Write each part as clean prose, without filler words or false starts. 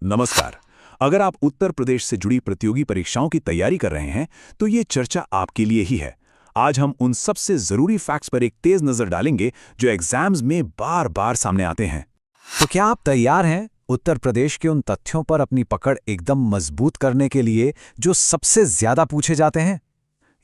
नमस्कार। अगर आप उत्तर प्रदेश से जुड़ी प्रतियोगी परीक्षाओं की तैयारी कर रहे हैं तो ये चर्चा आपके लिए ही है। आज हम उन सबसे जरूरी फैक्ट्स पर एक तेज नजर डालेंगे जो एग्जाम्स में बार बार सामने आते हैं। तो क्या आप तैयार हैं उत्तर प्रदेश के उन तथ्यों पर अपनी पकड़ एकदम मजबूत करने के लिए जो सबसे ज्यादा पूछे जाते हैं?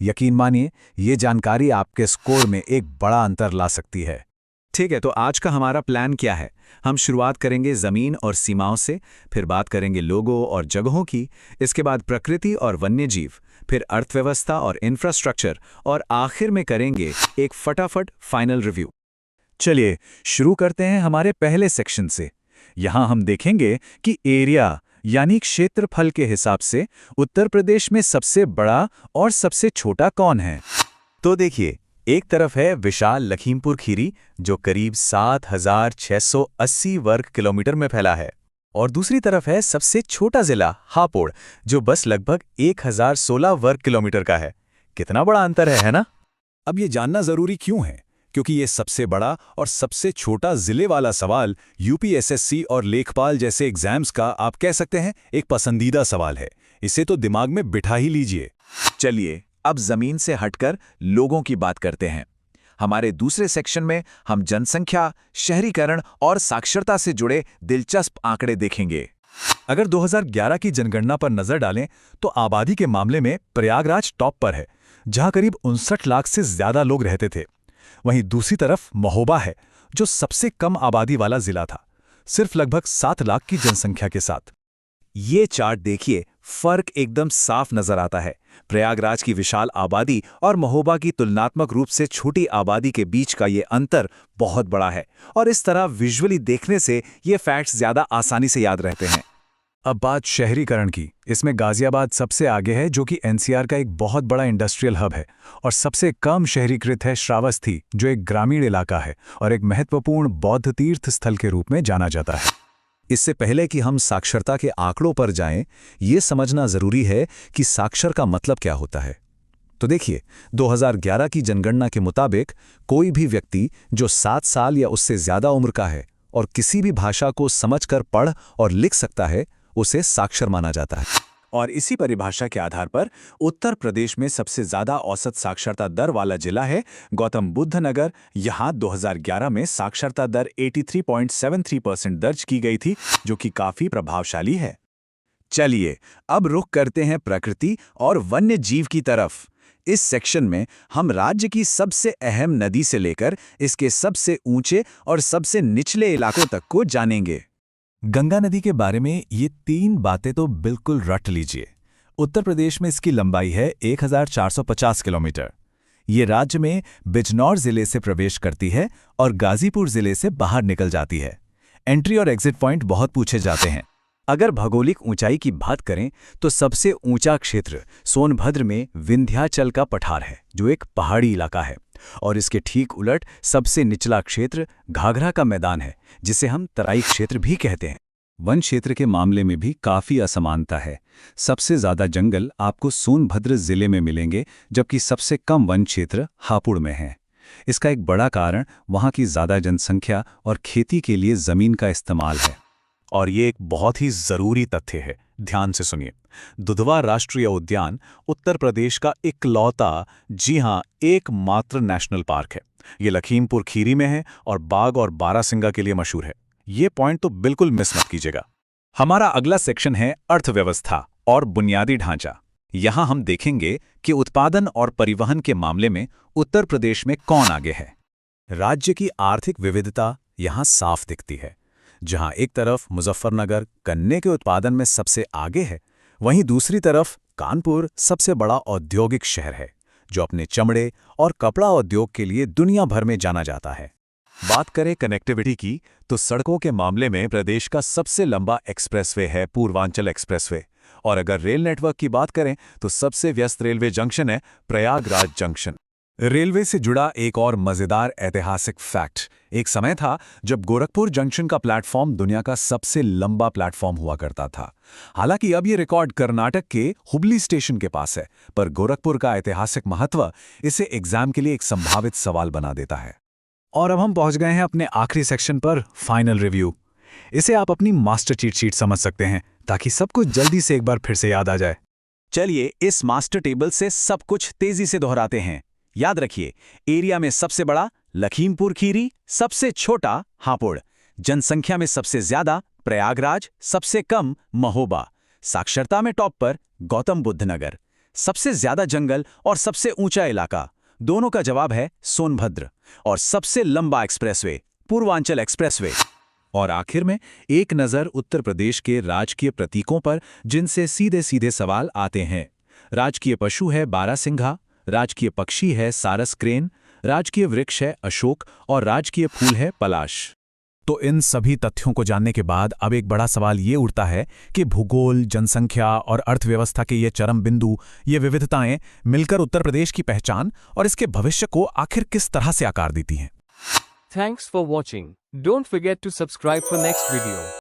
यकीन मानिए, ये जानकारी आपके स्कोर में एक बड़ा अंतर ला सकती है। ठीक है, तो आज का हमारा प्लान क्या है? हम शुरुआत करेंगे ज़मीन और सीमाओं से, फिर बात करेंगे लोगों और जगहों की, इसके बाद प्रकृति और वन्यजीव, फिर अर्थव्यवस्था और इंफ्रास्ट्रक्चर, और आखिर में करेंगे एक फटाफट फाइनल रिव्यू। चलिए शुरू करते हैं हमारे पहले सेक्शन से। यहाँ हम देखेंगे कि एरिया यानी क्षेत्रफल के हिसाब से उत्तर प्रदेश में सबसे बड़ा और सबसे छोटा कौन है। तो देखिए, एक तरफ है विशाल लखीमपुर खीरी जो करीब 7,680 वर्ग किलोमीटर में फैला है, और दूसरी तरफ है सबसे छोटा जिला हापुड़ जो बस लगभग 1,016 वर्ग किलोमीटर का है। कितना बड़ा अंतर है ना? अब ये जानना जरूरी क्यों है? क्योंकि ये सबसे बड़ा और सबसे छोटा जिले वाला सवाल यूपीएसएससी और लेखपाल जैसे एग्जाम्स का आप कह सकते हैं एक पसंदीदा सवाल है। इसे तो दिमाग में बिठा ही लीजिए। चलिए अब जमीन से हटकर लोगों की बात करते हैं। हमारे दूसरे सेक्शन में हम जनसंख्या, शहरीकरण और साक्षरता से जुड़े दिलचस्प आंकड़े देखेंगे। अगर 2011 की जनगणना पर नजर डालें तो आबादी के मामले में प्रयागराज टॉप पर है, जहां करीब 59 लाख से ज्यादा लोग रहते थे। वहीं दूसरी तरफ महोबा है जो सबसे कम आबादी वाला जिला था, सिर्फ लगभग 7 लाख की जनसंख्या के साथ। ये चार्ट देखिए, फर्क एकदम साफ नजर आता है। प्रयागराज की विशाल आबादी और महोबा की तुलनात्मक रूप से छोटी आबादी के बीच का ये अंतर बहुत बड़ा है, और इस तरह विजुअली देखने से ये फैक्ट्स ज्यादा आसानी से याद रहते हैं। अब बात शहरीकरण की। इसमें गाजियाबाद सबसे आगे है, जो कि एनसीआर का एक बहुत बड़ा इंडस्ट्रियल हब है, और सबसे कम शहरीकृत है श्रावस्ती, जो एक ग्रामीण इलाका है और एक महत्वपूर्ण बौद्ध तीर्थ स्थल के रूप में जाना जाता है। इससे पहले कि हम साक्षरता के आंकड़ों पर जाएं, ये समझना जरूरी है कि साक्षर का मतलब क्या होता है। तो देखिए, 2011 की जनगणना के मुताबिक कोई भी व्यक्ति जो 7 साल या उससे ज्यादा उम्र का है और किसी भी भाषा को समझकर पढ़ और लिख सकता है, उसे साक्षर माना जाता है। और इसी परिभाषा के आधार पर उत्तर प्रदेश में सबसे ज्यादा औसत साक्षरता दर वाला जिला है गौतम बुद्ध नगर। यहाँ 2011 में साक्षरता दर 83.73% दर्ज की गई थी, जो कि काफी प्रभावशाली है। चलिए अब रुख करते हैं प्रकृति और वन्य जीव की तरफ। इस सेक्शन में हम राज्य की सबसे अहम नदी से लेकर इसके सबसे ऊंचे और सबसे निचले इलाकों तक को जानेंगे। गंगा नदी के बारे में ये 3 बातें तो बिल्कुल रट लीजिए। उत्तर प्रदेश में इसकी लंबाई है 1,450 किलोमीटर। ये राज्य में बिजनौर जिले से प्रवेश करती है और गाजीपुर जिले से बाहर निकल जाती है। एंट्री और एग्जिट पॉइंट बहुत पूछे जाते हैं। अगर भौगोलिक ऊंचाई की बात करें तो सबसे ऊंचा क्षेत्र सोनभद्र में विंध्याचल का पठार है, जो एक पहाड़ी इलाका है, और इसके ठीक उलट सबसे निचला क्षेत्र घाघरा का मैदान है, जिसे हम तराई क्षेत्र भी कहते हैं। वन क्षेत्र के मामले में भी काफी असमानता है। सबसे ज्यादा जंगल आपको सोनभद्र जिले में मिलेंगे, जबकि सबसे कम वन क्षेत्र हापुड़ में है। इसका एक बड़ा कारण वहां की ज्यादा जनसंख्या और खेती के लिए जमीन का इस्तेमाल है। और ये एक बहुत ही जरूरी तथ्य है, ध्यान से सुनिए। दुधवा राष्ट्रीय उद्यान उत्तर प्रदेश का इकलौता, जी हां, एकमात्र नेशनल पार्क है। ये लखीमपुर खीरी में है और बाघ और बारासिंगा के लिए मशहूर है। ये पॉइंट तो बिल्कुल मिस मत कीजिएगा। हमारा अगला सेक्शन है अर्थव्यवस्था और बुनियादी ढांचा। यहां हम देखेंगे कि उत्पादन और परिवहन के मामले में उत्तर प्रदेश में कौन आगे है। राज्य की आर्थिक विविधता यहां साफ दिखती है। जहां एक तरफ मुजफ्फरनगर गन्ने के उत्पादन में सबसे आगे है, वहीं दूसरी तरफ कानपुर सबसे बड़ा औद्योगिक शहर है, जो अपने चमड़े और कपड़ा उद्योग के लिए दुनिया भर में जाना जाता है। बात करें कनेक्टिविटी की, तो सड़कों के मामले में प्रदेश का सबसे लंबा एक्सप्रेसवे है पूर्वांचल एक्सप्रेसवे, और अगर रेल नेटवर्क की बात करें तो सबसे व्यस्त रेलवे जंक्शन है प्रयागराज जंक्शन। रेलवे से जुड़ा एक और मजेदार ऐतिहासिक फैक्ट, एक समय था जब गोरखपुर जंक्शन का प्लेटफॉर्म दुनिया का सबसे लंबा प्लेटफॉर्म हुआ करता था। हालांकि अब ये रिकॉर्ड कर्नाटक के हुबली स्टेशन के पास है, पर गोरखपुर का ऐतिहासिक महत्व इसे एग्जाम के लिए एक संभावित सवाल बना देता है। और अब हम पहुंच गए हैं अपने आखिरी सेक्शन पर, फाइनल रिव्यू। इसे आप अपनी मास्टर चीट शीट समझ सकते हैं, ताकि सब कुछ जल्दी से एक बार फिर से याद आ जाए। चलिए इस मास्टर टेबल से सब कुछ तेजी से दोहराते हैं। याद रखिए, एरिया में सबसे बड़ा लखीमपुर खीरी, सबसे छोटा हापुड़, जनसंख्या में सबसे ज्यादा प्रयागराज, सबसे कम महोबा, साक्षरता में टॉप पर गौतम बुद्ध नगर, सबसे ज्यादा जंगल और सबसे ऊंचा इलाका, दोनों का जवाब है सोनभद्र, और सबसे लंबा एक्सप्रेसवे पूर्वांचल एक्सप्रेसवे। और आखिर में एक नज़र उत्तर प्रदेश के राजकीय प्रतीकों पर, जिनसे सीधे सीधे सवाल आते हैं। राजकीय पशु है बारहसिंघा, राजकीय पक्षी है सारस क्रेन, राजकीय वृक्ष है अशोक और राजकीय फूल है पलाश। तो इन सभी तथ्यों को जानने के बाद अब एक बड़ा सवाल ये उठता है कि भूगोल, जनसंख्या और अर्थव्यवस्था के ये चरम बिंदु, ये विविधताएं मिलकर उत्तर प्रदेश की पहचान और इसके भविष्य को आखिर किस तरह से आकार देती हैं। Thanks for watching. Don't forget to subscribe for next video.